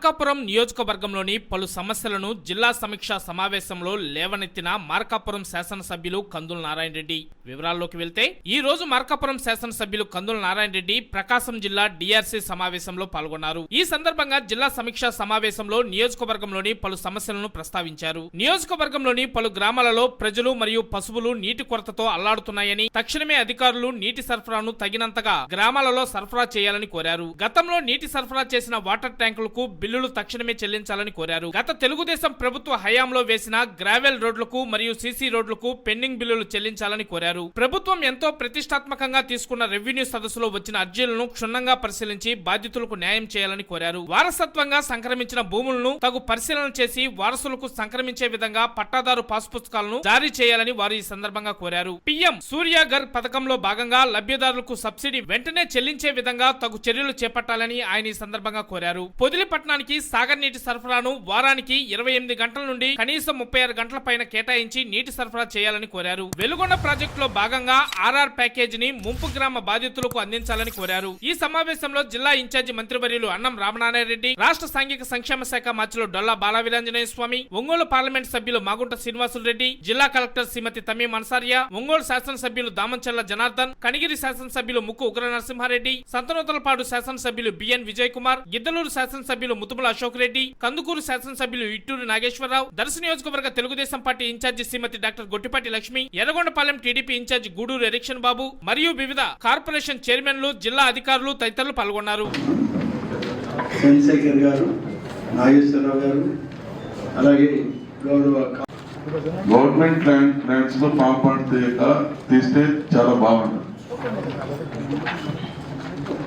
మార్కాపురం నియోజకవర్గంలోని పలు సమస్యలను జిల్లా సమీక్షా సమావేశంలో లేవనెత్తిన మార్కాపురం శాసనసభ్యులు కందుల నారాయణ రెడ్డి. వివరాల్లోకి వెళ్తే ఈ రోజు మార్కాపురం శాసనసభ్యులు కందుల నారాయణ రెడ్డి ప్రకాశం జిల్లా డిఆర్సీ సమావేశంలో పాల్గొన్నారు. ఈ సందర్భంగా జిల్లా సమీక్షా సమావేశంలో నియోజకవర్గంలోని పలు సమస్యలను ప్రస్తావించారు. నియోజకవర్గంలోని పలు గ్రామాలలో ప్రజలు మరియు పశువులు నీటి కొరతతో అల్లాడుతున్నాయని, తక్షణమే అధికారులు నీటి సరఫరాను తగినంతగా గ్రామాలలో సరఫరా చేయాలని కోరారు. గతంలో నీటి సరఫరా చేసిన వాటర్ ట్యాంకులకు బిల్లులు తక్షణమే చెల్లించాలని కోరారు. గత తెలుగుదేశం ప్రభుత్వ హయాంలో వేసిన గ్రావెల్ రోడ్లకు మరియు సీసీ రోడ్లకు పెండింగ్ బిల్లులు చెల్లించాలని కోరారు. ప్రభుత్వం ఎంతో ప్రతిష్టాత్మకంగా తీసుకున్న రెవెన్యూ సదస్సులో వచ్చిన అర్జీలను క్షుణ్ణంగా పరిశీలించి బాధితులకు న్యాయం చేయాలని కోరారు. వారసత్వంగా సంక్రమించిన భూములను తగు పరిశీలన చేసి వారసులకు సంక్రమించే విధంగా పట్టాదారు పాస్ పుస్తకాలను జారీ చేయాలని వారు ఈ సందర్భంగా కోరారు. పీఎం సూర్యఘర్ పథకంలో భాగంగా లబ్ధిదారులకు సబ్సిడీ వెంటనే చెల్లించే విధంగా తగు చర్యలు చేపట్టాలని ఆయన ఈ సందర్భంగా కోరారు. పొదిలిపట్నానికి సాగర్ నీటి సరఫరాను వారానికి 28 గంటల నుండి కనీసం 36 గంటల పైన కేటాయించి నీటి సరఫరా చేయాలని కోరారు. వెలుగొండ ప్రాజెక్టులో భాగంగా ఆర్ఆర్ ప్యాకేజీని ముంపు గ్రామ బాధితులకు అందించాలని కోరారు. ఈ సమావేశంలో జిల్లా ఇన్ఛార్జి మంత్రివర్యులు అన్నం రామనారాయణ రెడ్డి, రాష్ట్ర సాంఘిక సంక్షేమ శాఖ మంత్రులు డొల్లా బాలవీరాంజనేయ స్వామి, ఒంగోలు పార్లమెంట్ సభ్యులు మాగుంట శ్రీనివాసులు రెడ్డి, జిల్లా కలెక్టర్ శ్రీమతి తమీం అన్సారియా, ఒంగోలు శాసనసభ్యులు దామంచెల్ల జనార్దన్, కనిగిరి శాసనసభ్యులు ముక్కు ఉగ్ర నరసింహారెడ్డి, సంతనూతలపాడు శాసనసభ్యులు బిఎన్ విజయ్ కుమార్, గిద్దలూరు శాసనసభ్యులు ముతుముల అశోక్ రెడ్డి, కందుకూరు శాసనసభ్యులు ఇట్టూరు నాగేశ్వరరావు, దర్శి నియోజకవర్గ Telugu Desam party incharge Shrimati doctor Gottipati Lakshmi, Yerragondapalem TDP incharge Guduru Erikshan Babu మరియు వివిధ కార్పొరేషన్ చైర్మన్లు, జిల్లా అధికారులు తదితరులు పాల్గొన్నారు. గవర్నమెంట్ ల్యాండ్స్ లో పాంపాటు తీస్తే చాలా బాగుంటుంది.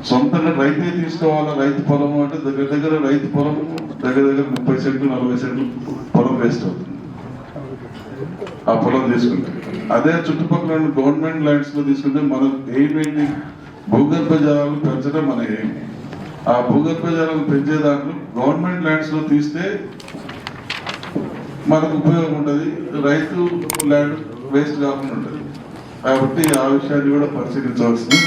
సొంతంగా రైతే తీసుకోవాలా, రైతు పొలం అంటే దగ్గర రైతు పొలం దగ్గర 30 సెంట్లు 40 సెంట్లు పొలం వేస్ట్ అవుతుంది. ఆ పొలం తీసుకుంటే అదే చుట్టుపక్కల గవర్నమెంట్ ల్యాండ్స్ లో తీసుకుంటే మనం ఏంటి భూగర్భ జలాలు పెంచడం మన ఏం. ఆ భూగర్భ జలాలు పెంచే దాంట్లో గవర్నమెంట్ ల్యాండ్స్ లో తీస్తే మనకు ఉపయోగం ఉంటుంది, రైతు ల్యాండ్ వేస్ట్ కాకుండా ఉంటుంది. కాబట్టి ఆ విషయాన్ని కూడా పరిశీలించవలసింది.